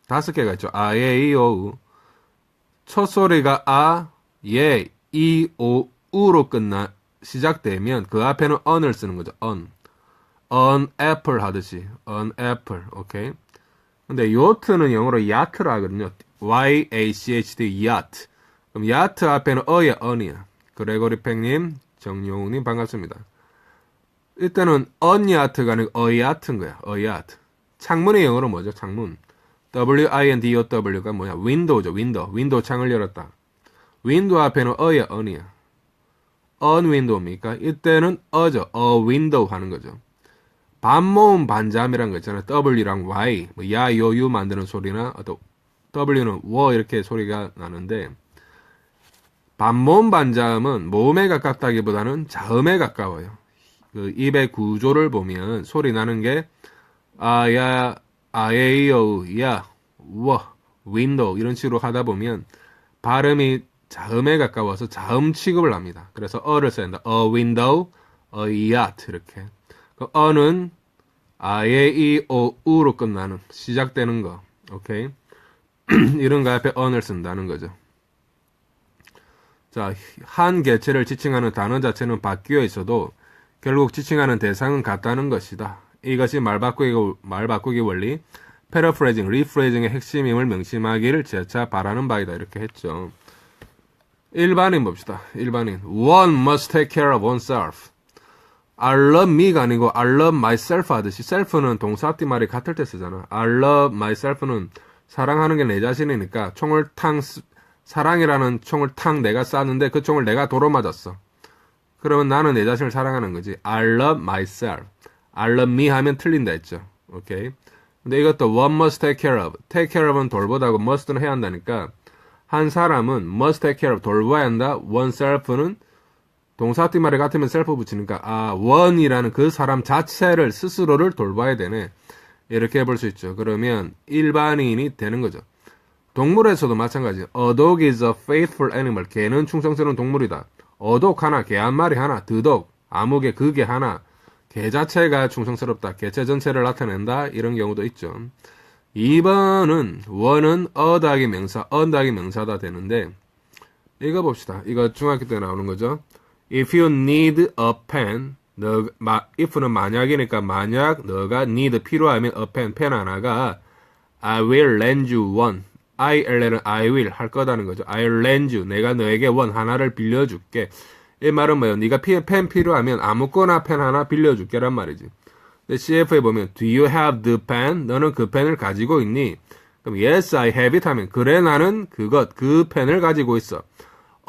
5개가 있죠. 아, 예, 이, 오, 우. 첫 소리가 아, 예, 이, 오, 우로 시작되면 그 앞에는 on을 쓰는 거죠. on apple 하듯이 on apple. 오케이. 근데 요트는 영어로 야트라 하거든요. Y-A-C-H-T yacht. 그럼 야트 앞에는 어야 on이야. 그레고리 팽님, 정용우님 반갑습니다. 이때는 on야트가 아니고 어야트인 거야. 어야트. 창문의 영어로 뭐죠? 창문. W-I-N-D-O-W가 뭐야? 윈도우죠. 윈도우 창을 열었다. 윈도우 앞에는 어야 on이야. on 윈도우입니까? 이때는 어죠. 윈도우 하는 거죠. 반모음 반자음이란 거 있잖아요. W랑 Y, 뭐 야, 요, 유 만드는 소리나 어떤 W는 워 이렇게 소리가 나는데 반모음 반자음은 모음에 가깝다기보다는 자음에 가까워요. 그 입의 구조를 보면 소리 나는 게 아야, 아에이오, 야, 워, 윈도우 이런 식으로 하다 보면 발음이 자음에 가까워서 자음 취급을 합니다. 그래서 어를 써야 한다. window, yacht 이렇게. 그 어는 아에이오, 우로 끝나는 시작되는 거. 오케이. 이런 거 앞에 on을 쓴다는 거죠. 자, 한 개체를 지칭하는 단어 자체는 바뀌어 있어도 결국 지칭하는 대상은 같다는 것이다. 이것이 말바꾸기 원리, 패러프레이징, 리프레이징의 핵심임을 명심하기를 재차 바라는 바이다. 이렇게 했죠. 일반인 봅시다. 일반인. One must take care of oneself. I love me가 아니고 I love myself 하듯이 self는 동사 앞뒤말이 같을 때 쓰잖아. I love myself는 사랑하는 게 내 자신이니까 사랑이라는 총을 탕 내가 쐈는데 그 총을 내가 도로 맞았어. 그러면 나는 내 자신을 사랑하는 거지. I love myself. I love me 하면 틀린다 했죠. 오케이. 근데 이것도 one must take care of. take care of는 돌보다고 must는 해야 한다니까 한 사람은 must take care of 돌봐야 한다. oneself는 동사 앞뒤말이 같으면 self 붙이니까 one이라는 그 사람 자체를 스스로를 돌봐야 되네. 이렇게 해볼 수 있죠. 그러면 일반인이 되는 거죠. 동물에서도 마찬가지예요. A dog is a faithful animal. 개는 충성스러운 동물이다. 어독 하나, 개 한 마리 하나, 드독, 아무개 그개 하나, 개 자체가 충성스럽다. 개체 전체를 나타낸다. 이런 경우도 있죠. 2번은 원은 a 더하기 명사, a 더하기 명사다 되는데 이거 봅시다. 이거 중학교 때 나오는 거죠. If you need a pen, if는 만약이니까 만약 너가 need 필요하면 a pen, 펜 하나가 I will lend you one. ILL은 I will 할 거다는 거죠. I'll lend you. 내가 너에게 원 하나를 빌려줄게. 이 말은 뭐예요? 네가 펜 필요하면 아무거나 펜 하나 빌려줄게란 말이지. 근데 CF에 보면 Do you have the pen? 너는 그 펜을 가지고 있니? 그럼 Yes, I have it 하면 그래 나는 그 펜을 가지고 있어.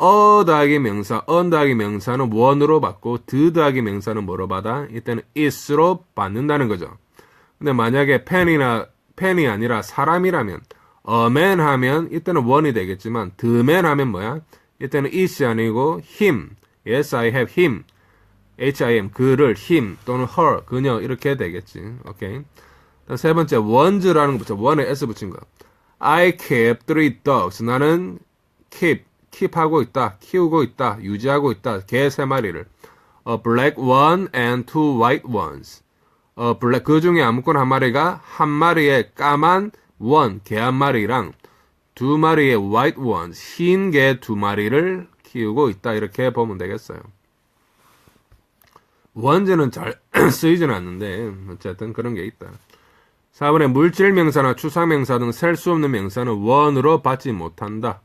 a 더하기 명사, on 더하기 명사는 one으로 받고 the 더하기 명사는 뭐로 받아? 이때는 is로 받는다는 거죠. 근데 만약에 펜이 아니라 사람이라면 a man 하면 이때는 one이 되겠지만 the man 하면 뭐야? 이때는 is 아니고 him. Yes, I have him. him, 그를, him 또는 her, 그녀 이렇게 되겠지. 오케이. 세 번째, ones라는 거 붙여. one에 s 붙인 거. I kept 3 dogs. 나는 keep하고 있다. 키우고 있다. 유지하고 있다. 개 3마리를. A black one and 2 white ones. black, 그 중에 아무거나 한 마리가 한 마리의 까만 원, 개 한 마리랑 2마리의 white ones, 흰 개 2마리를 키우고 있다. 이렇게 보면 되겠어요. 원제는 잘 쓰이지는 않는데 어쨌든 그런 게 있다. 4번에 물질명사나 추상명사 등 셀 수 없는 명사는 원으로 받지 못한다.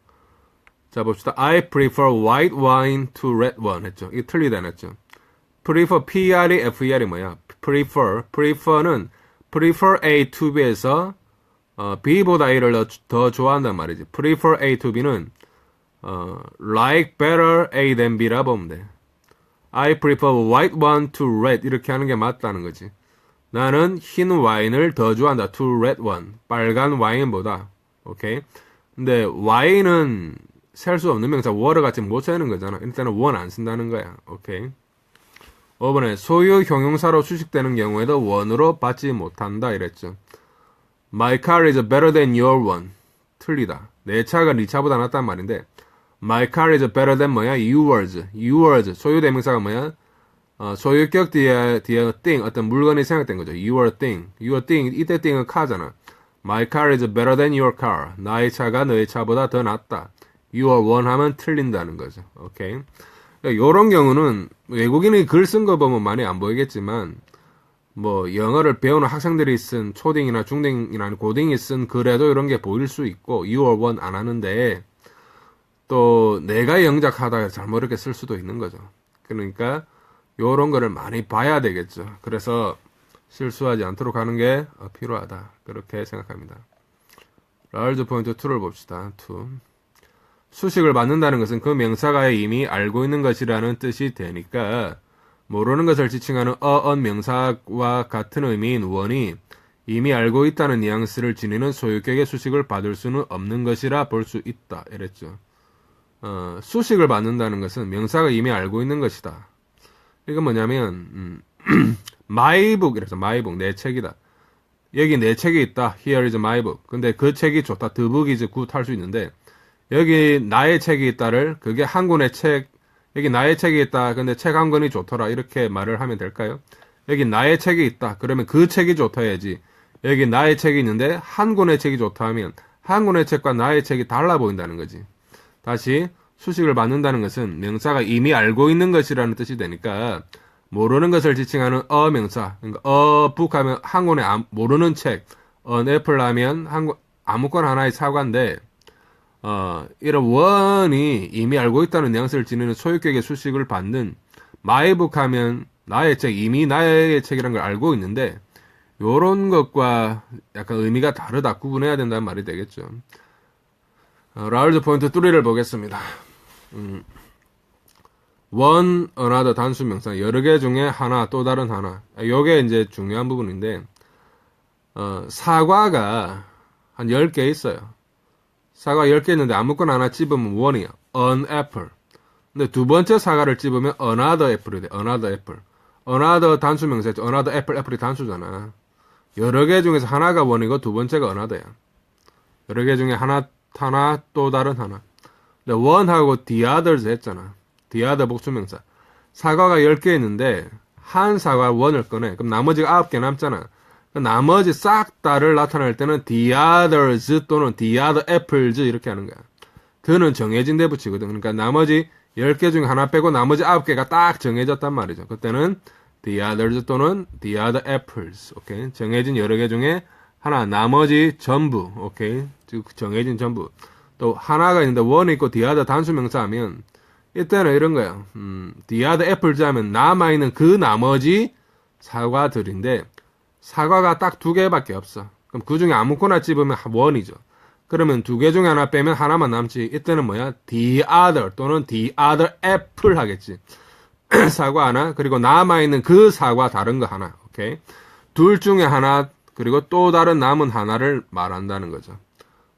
자 봅시다. I prefer white wine to red one 했죠. 이게 틀리다 했죠. prefer, P-R-E-F-E-R이 뭐야? prefer는 prefer A to B에서 B보다 A를 더 좋아한단 말이지. prefer A to B는 like better A than B라 보면 돼. I prefer white one to red 이렇게 하는 게 맞다는 거지. 나는 흰 와인을 더 좋아한다. to red one. 빨간 와인보다. 오케이. 근데 와인은 셀 수 없는 명사 water 같이 못 세는 거잖아. 일단은 one 안 쓴다는 거야. 오케이. 5번에 소유 형용사로 수식되는 경우에도 one으로 받지 못한다 이랬죠. My car is better than your one. 틀리다. 내 차가 네 차보다 낫단 말인데 My car is better than 뭐야? Yours. 소유 대명사가 뭐야? 소유격 뒤에 thing, 어떤 물건이 생각된 거죠. Your thing. 이때 thing은 car잖아. My car is better than your car. 나의 차가 너의 차보다 더 낫다. Your one 하면 틀린다는 거죠. 오케이. 요런 경우는 외국인이 글 쓴 거 보면 많이 안 보이겠지만 뭐 영어를 배우는 학생들이 쓴 초딩이나 중딩이나 고딩이 쓴 글에도 이런 게 보일 수 있고 Your one 안 하는데 또 내가 영작하다가 잘못 이렇게 쓸 수도 있는 거죠. 그러니까 요런 거를 많이 봐야 되겠죠. 그래서 실수하지 않도록 하는 게 필요하다. 그렇게 생각합니다. large point 2를 봅시다. 2. 수식을 받는다는 것은 그 명사가 이미 알고 있는 것이라는 뜻이 되니까 모르는 것을 지칭하는 on 명사와 같은 의미인 one이 이미 알고 있다는 뉘앙스를 지니는 소유격의 수식을 받을 수는 없는 것이라 볼 수 있다. 이랬죠. 수식을 받는다는 것은 명사가 이미 알고 있는 것이다. 이건 뭐냐면 my book 이래서 my book 내 책이다. 여기 내 책이 있다. Here is my book. 근데 그 책이 좋다. The book is good 할 수 있는데 여기 나의 책이 있다를 그게 한 권의 책 여기 나의 책이 있다. 근데 책 한 권이 좋더라. 이렇게 말을 하면 될까요? 여기 나의 책이 있다. 그러면 그 책이 좋다 해야지. 여기 나의 책이 있는데 한 권의 책이 좋다 하면 한 권의 책과 나의 책이 달라 보인다는 거지. 다시 수식을 받는다는 것은 명사가 이미 알고 있는 것이라는 뜻이 되니까 모르는 것을 지칭하는 명사. 그러니까 book 하면 한 권의 모르는 책, an apple 하면 아무거나 하나의 사과인데 이런 one이 이미 알고 있다는 뉘앙스를 지니는 소유격의 수식을 받는 my book 하면 나의 책, 이미 나의 책이라는 걸 알고 있는데 요런 것과 약간 의미가 다르다, 구분해야 된다는 말이 되겠죠. 라울즈 포인트 3를 보겠습니다. one, another 단수 명사, 여러 개 중에 하나, 또 다른 하나. 요게 이제 중요한 부분인데, 사과가 한 10개 있어요. 사과 10개 있는데 아무거나 하나 찝으면 one이야. an apple. 근데 두 번째 사과를 찝으면 another apple이 돼. another apple. another 단수 명사였죠. another apple, apple이 단수잖아. 여러 개 중에서 하나가 one이고 두 번째가 another야. 여러 개 중에 하나, 또 다른 하나. 근데 one하고 the others 했잖아. the other 복수명사. 사과가 10개 있는데 한 사과 one을 꺼내. 그럼 나머지가 9개 남잖아. 나머지 싹 다를 나타낼 때는 the others 또는 the other apples 이렇게 하는 거야. 그는 정해진 데 붙이거든. 그러니까 나머지 10개 중에 하나 빼고 나머지 9개가 딱 정해졌단 말이죠. 그때는 the others 또는 the other apples. 오케이. 정해진 여러 개 중에 하나, 나머지 전부. 오케이. 즉 정해진 전부. 또 하나가 있는데 one 있고 the other 단수명사 하면 이때는 이런 거야. the other apples 하면 남아있는 그 나머지 사과들인데 사과가 딱 2개밖에 없어. 그럼 그 중에 아무거나 찝으면 one이죠. 그러면 2개 중에 하나 빼면 하나만 남지. 이때는 뭐야? the other 또는 the other apple 하겠지. 사과 하나, 그리고 남아있는 그 사과 다른 거 하나. 오케이. 둘 중에 하나, 그리고 또 다른 남은 하나를 말한다는 거죠.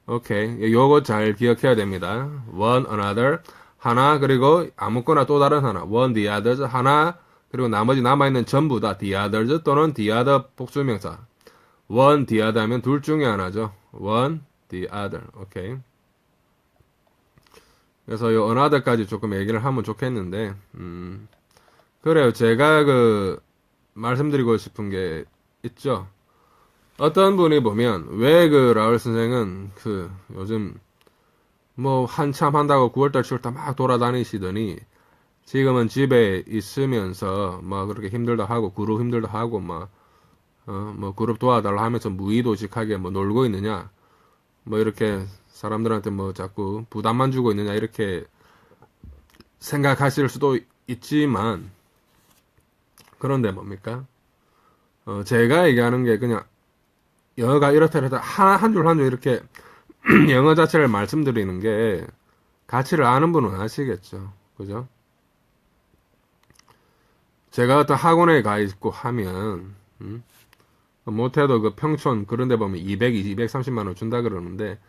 오케이. 요거 잘 기억해야 됩니다. one, another, 하나, 그리고 아무거나 또 다른 하나. one, the others, 하나, 그리고 나머지 남아있는 전부 다 the others 또는 the other 복수명사. one, the other 하면 둘 중에 하나죠. one, the other. 오케이. 그래서 요 another까지 조금 얘기를 하면 좋겠는데, 그래요. 제가 말씀드리고 싶은 게 있죠. 어떤 분이 보면, 왜 라울 선생은 요즘, 한참 한다고 9월달, 10월달 막 돌아다니시더니, 지금은 집에 있으면서, 그렇게 힘들다 하고, 그룹 힘들다 하고, 그룹 도와달라 하면서 무의도식하게 놀고 있느냐, 이렇게 사람들한테 자꾸 부담만 주고 있느냐, 이렇게 생각하실 수도 있지만, 그런데 뭡니까? 제가 얘기하는 게 그냥, 영어가 이렇다 한 줄 한 줄 이렇게 영어 자체를 말씀드리는 게 가치를 아는 분은 아시겠죠. 그죠? 제가 어떤 학원에 가 있고 하면 못해도 평촌 그런 데 보면 230만 원 준다 그러는데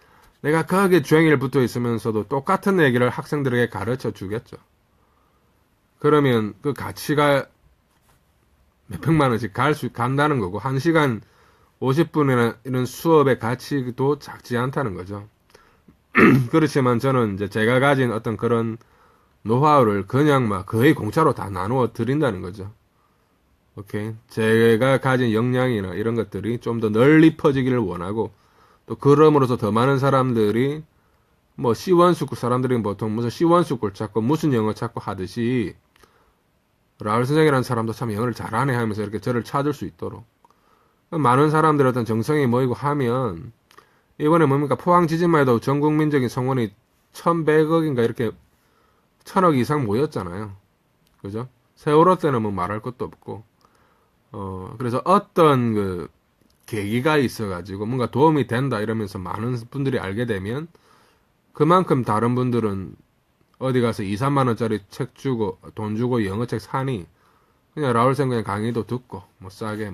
내가 거기에 종일 붙어 있으면서도 똑같은 얘기를 학생들에게 가르쳐 주겠죠. 그러면 그 가치가 몇백만 원씩 간다는 거고 1시간 50분이나 이런 수업의 가치도 작지 않다는 거죠. 그렇지만 저는 이제 제가 가진 어떤 그런 노하우를 그냥 거의 공짜로 다 나누어 드린다는 거죠. 오케이. 제가 가진 역량이나 이런 것들이 좀 더 널리 퍼지기를 원하고 또 그럼으로써 더 많은 사람들이 C1 스쿨 사람들이 보통 무슨 C1 스쿨 찾고 무슨 영어 찾고 하듯이 라울 선생이라는 사람도 참 영어를 잘하네 하면서 이렇게 저를 찾을 수 있도록 많은 사람들의 어떤 정성이 모이고 하면 이번에 포항 지진만 해도 전 국민적인 성원이 1100억인가 이렇게 1000억 이상 모였잖아요. 그죠? 세월호 때는 말할 것도 없고 그래서 어떤 계기가 있어가지고 뭔가 도움이 된다 이러면서 많은 분들이 알게 되면 그만큼 다른 분들은 어디 가서 2, 3만 원짜리 책 주고 돈 주고 영어책 사니 그냥 라울 쌤 그냥 강의도 듣고 싸게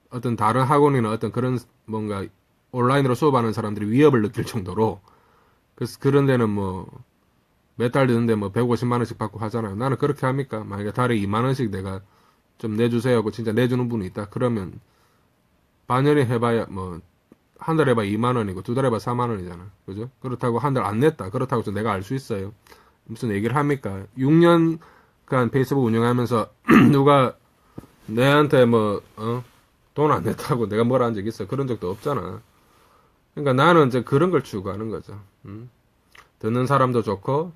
어떤 다른 학원이나 어떤 그런 뭔가 온라인으로 수업하는 사람들이 위협을 느낄 정도로 그래서 그런 데는 몇 달 듣는데 150만 원씩 받고 하잖아요. 나는 그렇게 합니까? 만약에 달에 2만 원씩 내가 좀 내주세요 하고 진짜 내주는 분이 있다. 그러면 반년이 해봐야 한 달 해봐 2만 원이고 두 달 해봐 4만 원이잖아. 그죠? 그렇다고 한 달 안 냈다. 그렇다고 내가 알 수 있어요. 무슨 얘기를 합니까? 6년간 페이스북 운영하면서 누가 내한테 돈 안 냈다고 내가 뭐라 한 적 있어? 그런 적도 없잖아. 그러니까 나는 이제 그런 걸 추구하는 거죠. 듣는 사람도 좋고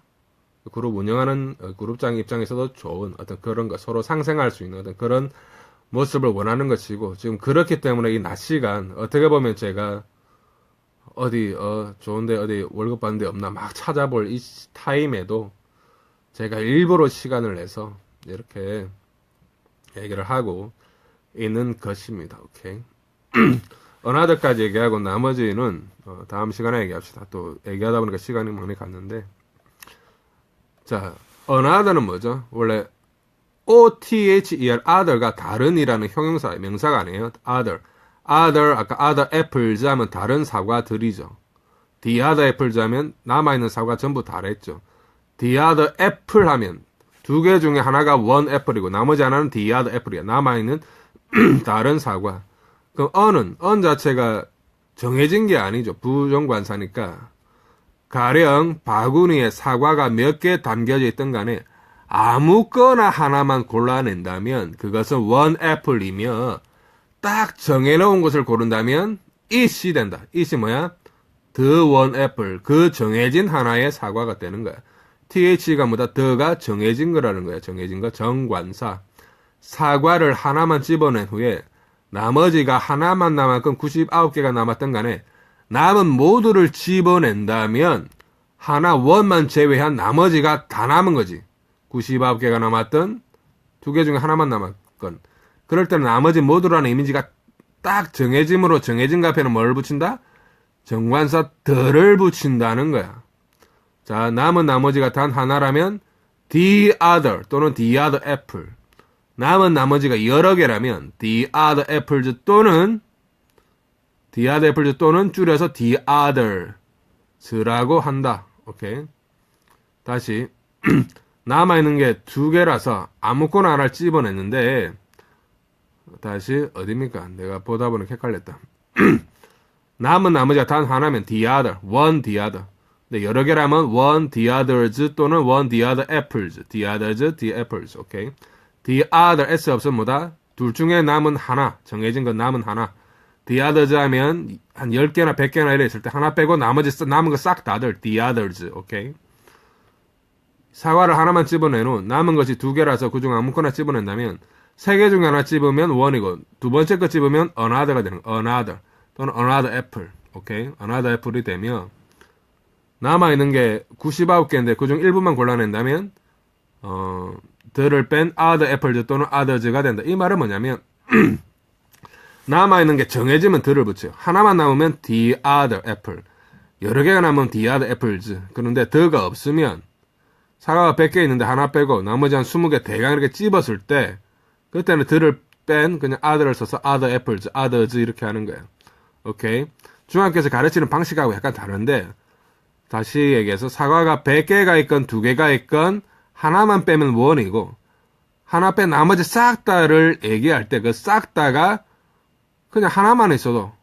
그룹 운영하는 그룹장 입장에서도 좋은 어떤 그런 거 서로 상생할 수 있는 어떤 그런 모습을 원하는 것이고 지금 그렇기 때문에 이 낮 시간 어떻게 보면 제가 어디 좋은데 어디 월급 받는 데 없나 막 찾아볼 이 타임에도 제가 일부러 시간을 내서 이렇게 얘기를 하고 있는 것입니다. 오케이. 어나더까지 얘기하고 나머지는 다음 시간에 얘기합시다. 또 얘기하다 보니까 시간이 많이 갔는데 자, another는 뭐죠? 원래 other, other가 다른이라는 형용사, 명사가 아니에요. other, 아까 other apples 하면 다른 사과들이죠. the other apples 하면 남아있는 사과 전부 다랬죠. the other apple 하면 두 개 중에 하나가 one apple이고 나머지 하나는 the other apple이야. 남아있는 다른 사과. 그럼 on 자체가 정해진 게 아니죠. 부정관사니까. 가령 바구니에 사과가 몇 개 담겨져 있던 간에 아무거나 하나만 골라낸다면 그것은 one apple이며 딱 정해놓은 것을 고른다면 it이 된다. it이 뭐야? the one apple. 그 정해진 하나의 사과가 되는 거야. th가 뭐다? the가 정해진 거라는 거야. 정해진 거. 정관사. 사과를 하나만 집어낸 후에 나머지가 하나만 남았건 99개가 남았던 간에 남은 모두를 집어낸다면 하나 원만 제외한 나머지가 다 남은 거지. 99개가 남았던 두 개 중에 하나만 남았건. 그럴 때는 나머지 모두라는 이미지가 딱 정해짐으로 정해진 그 앞에는 뭘 붙인다? 정관사 the를 붙인다는 거야. 자, 남은 나머지가 단 하나라면 the other 또는 the other apple. 남은 나머지가 여러 개라면 the other apples 또는 the other apples 또는 줄여서 the others라고 한다. 오케이. 다시 남아있는 게 두 개라서 아무거나 하나를 집어냈는데 다시 어딥니까? 내가 보다 보니 헷갈렸다. 남은 나머지가 단 하나면 the other, one the other. 근데 여러 개라면 one the others 또는 one the other apples. the others, the apples. 오케이. the other s 없으면 뭐다? 둘 중에 남은 하나. 정해진 건 남은 하나. the others 하면 한 10개나 100개나 이래 있을 때 하나 빼고 나머지 남은 거 싹 다들 the others. 오케이. 사과를 하나만 집어내놓은 남은 것이 두 개라서 그중 아무거나 집어낸다면 세 개 중에 하나 집으면 one이고 두 번째 거 집으면 another가 되는 거야. another 또는 another apple. 오케이. another apple이 되며 남아있는 게 99개인데 그중 일부만 골라낸다면 the를 뺀 other apples 또는 others가 된다. 이 말은 뭐냐면 남아있는 게 정해지면 the를 붙여요. 하나만 남으면 the other apple. 여러 개가 남으면 the other apples. 그런데 the가 없으면 사과가 100개 있는데 하나 빼고 나머지 한 20개 대강 이렇게 찝었을 때 그때는 the를 뺀 그냥 other를 써서 other apples, others 이렇게 하는 거예요. 오케이. 중학교에서 가르치는 방식하고 약간 다른데 다시 얘기해서 사과가 100개가 있건 2개가 있건 하나만 빼면 one이고 하나 뺀 나머지 싹 다를 얘기할 때 그 싹 다가 그냥 하나만 있어도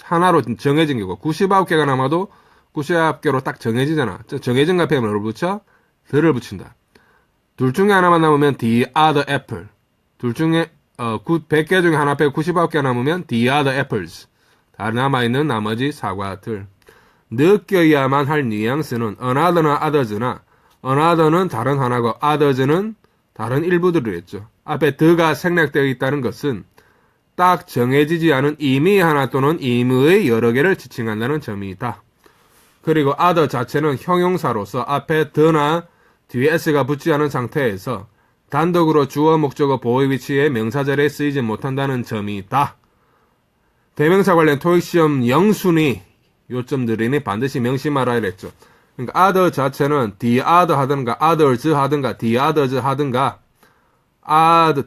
하나로 정해진 거고 99개가 남아도 99개로 딱 정해지잖아. 정해진 거 앞에 뭘 붙여? the를 붙인다. 둘 중에 하나만 남으면 the other apple. 둘 중에 100개 중에 하나 빼고 99개 남으면 the other apples. 다 남아있는 나머지 사과들. 느껴야만 할 뉘앙스는 another나 others나 another는 다른 하나고 others는 다른 일부들이겠죠. 앞에 the가 생략되어 있다는 것은 딱 정해지지 않은 의미 하나 또는 의미의 여러 개를 지칭한다는 점이다. 그리고 other 자체는 형용사로서 앞에 the나 뒤에 s가 붙지 않은 상태에서 단독으로 주어 목적어 보호 위치에 명사절에 쓰이지 못한다는 점이다. 대명사 관련 토익시험 0순위 요점들이니 반드시 명심하라 이랬죠. 그러니까 other 자체는 the other 하든가 others 하든가 the others 하든가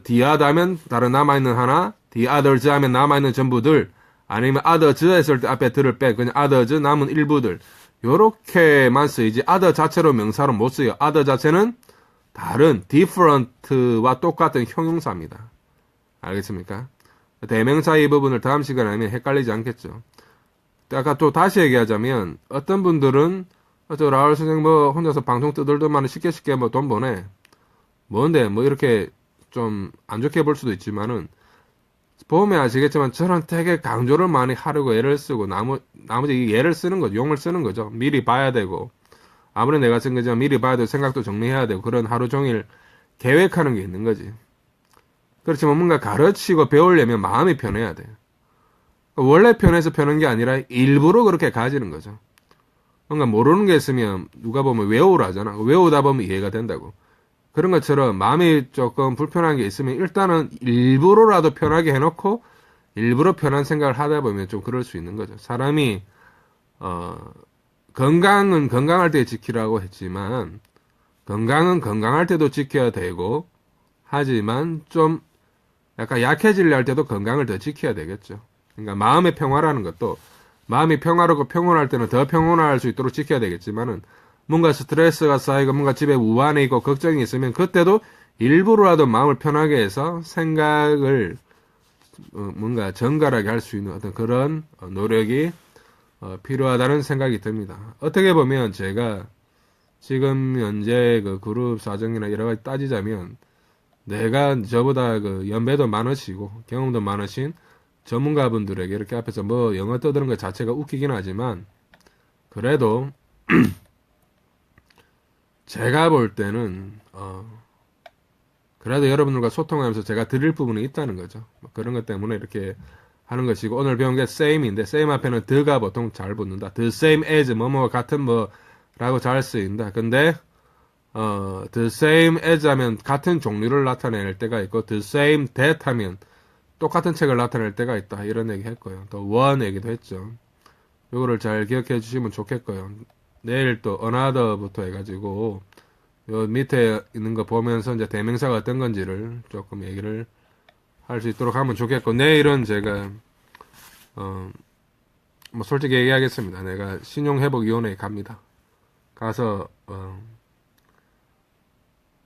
the other 하면 다른 남아있는 하나 the others 하면 남아있는 전부들 아니면 others 했을 때 앞에 들을 빼 그냥 others 남은 일부들 요렇게만 쓰이지 other 자체로 명사로 못 쓰여. other 자체는 다른 different와 똑같은 형용사입니다. 알겠습니까? 대명사 이 부분을 다음 시간에 하면 헷갈리지 않겠죠. 아까 또 다시 얘기하자면 어떤 분들은 저 라울 선생님 뭐 혼자서 방송 뜨들더만 쉽게 뭐 돈 버네. 뭔데 뭐 이렇게 좀 안 좋게 볼 수도 있지만은 보면 아시겠지만 저는 되게 강조를 많이 하려고 애를 쓰고 나머지 예를 쓰는 거죠. 용을 쓰는 거죠. 미리 봐야 되고 아무리 내가 쓴 거지만 미리 봐야 되고 생각도 정리해야 되고 그런 하루 종일 계획하는 게 있는 거지. 그렇지만 뭔가 가르치고 배우려면 마음이 편해야 돼. 원래 편해서 편한 게 아니라 일부러 그렇게 가지는 거죠. 뭔가 모르는 게 있으면 누가 보면 외우라잖아. 외우다 보면 이해가 된다고. 그런 것처럼 마음이 조금 불편한 게 있으면 일단은 일부러라도 편하게 해놓고 일부러 편한 생각을 하다 보면 좀 그럴 수 있는 거죠. 사람이 건강은 건강할 때 지키라고 했지만 건강은 건강할 때도 지켜야 되고 하지만 좀 약간 약해지려 할 때도 건강을 더 지켜야 되겠죠. 그러니까 마음의 평화라는 것도 마음이 평화롭고 평온할 때는 더 평온할 수 있도록 지켜야 되겠지만은 뭔가 스트레스가 쌓이고 뭔가 집에 우환이 있고 걱정이 있으면 그때도 일부러라도 마음을 편하게 해서 생각을 뭔가 정갈하게 할 수 있는 어떤 그런 노력이 필요하다는 생각이 듭니다. 어떻게 보면 제가 지금 현재 그 그룹 사정이나 여러 가지 따지자면 내가 저보다 그 연배도 많으시고 경험도 많으신 전문가분들에게 이렇게 앞에서 뭐 영어 떠드는 것 자체가 웃기긴 하지만 그래도 제가 볼 때는 그래도 여러분들과 소통하면서 제가 드릴 부분이 있다는 거죠. 그런 것 때문에 이렇게 하는 것이고 오늘 배운 게 same인데 same 앞에는 the가 보통 잘 붙는다. the same as 뭐뭐와 같은 뭐라고 잘 쓰인다. 근데 the same as 하면 같은 종류를 나타낼 때가 있고 the same that 하면 똑같은 책을 나타낼 때가 있다. 이런 얘기 했고요. 또 one 얘기도 했죠. 요거를 잘 기억해 주시면 좋겠고요. 내일 또 another부터 해가지고 요 밑에 있는 거 보면서 이제 대명사가 어떤 건지를 조금 얘기를 할 수 있도록 하면 좋겠고 내일은 제가 뭐 솔직히 얘기하겠습니다. 내가 신용회복위원회에 갑니다. 가서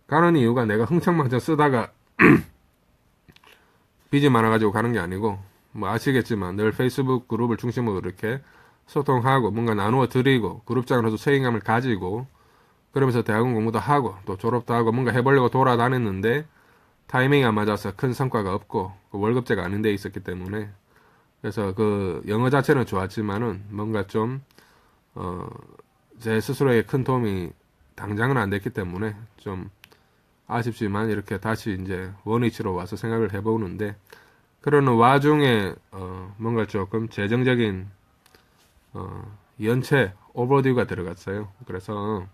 가는 이유가 내가 흥청망청 쓰다가 빚이 많아가지고 가는 게 아니고 뭐 아시겠지만 늘 페이스북 그룹을 중심으로 이렇게 소통하고 뭔가 나누어 드리고 그룹장으로서 책임감을 가지고 그러면서 대학원 공부도 하고 또 졸업도 하고 뭔가 해보려고 돌아다녔는데 타이밍이 안 맞아서 큰 성과가 없고 월급제가 아닌 데 있었기 때문에 그래서 그 영어 자체는 좋았지만은 뭔가 좀 제 스스로에 큰 도움이 당장은 안 됐기 때문에 좀 아쉽지만 이렇게 다시 이제 원위치로 와서 생각을 해보는데 그러는 와중에 뭔가 조금 재정적인 연체 오버듀가 들어갔어요. 그래서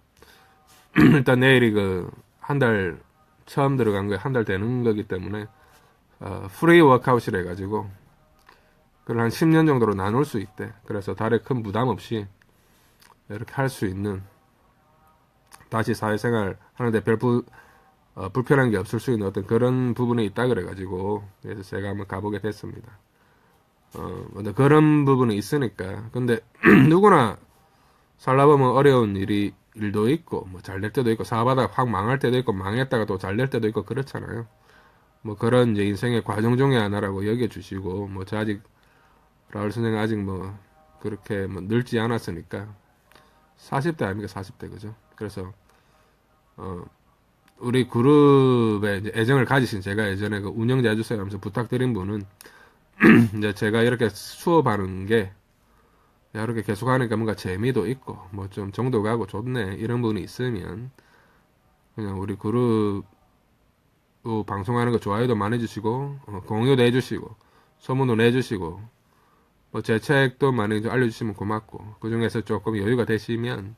일단 내일이 그 한 달 처음 들어간 거에 한 달 되는 거기 때문에 프리 워크아웃이라 해가지고 그걸 한 10년 정도로 나눌 수 있대. 그래서 달에 큰 부담 없이 이렇게 할 수 있는 다시 사회생활 하는데 별 불편한 게 없을 수 있는 어떤 그런 부분이 있다 그래가지고 그래서 제가 한번 가보게 됐습니다. 그런 부분이 있으니까 근데 누구나 살다 보면 어려운 일도 있고 뭐 잘 될 때도 있고 사업하다가 확 망할 때도 있고 망했다가 또 잘 될 때도 있고 그렇잖아요. 뭐 그런 이제 인생의 과정 중에 하나라고 여겨주시고 뭐 저 아직 라울 선생 아직 뭐 그렇게 뭐 늙지 않았으니까 40대 아닙니까 40대 그죠? 그래서 우리 그룹에 이제 애정을 가지신 제가 예전에 그 운영자 해주세요 하면서 부탁드린 분은 이제 제가 이렇게 수업하는 게 이렇게 계속 하니까 뭔가 재미도 있고 뭐 좀 정도 가고 좋네 이런 부분이 있으면 그냥 우리 그룹 방송하는 거 좋아요도 많이 해주시고 공유도 해주시고 소문도 내주시고 뭐 제 책도 많이 좀 알려주시면 고맙고 그 중에서 조금 여유가 되시면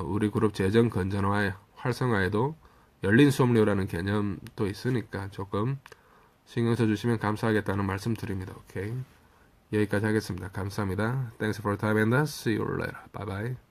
우리 그룹 재정 건전화 활성화에도 열린 수업료라는 개념도 있으니까 조금 신경 써주시면 감사하겠다는 말씀 드립니다. 오케이. 여기까지 하겠습니다. 감사합니다. Thanks for your time and see you later. Bye bye.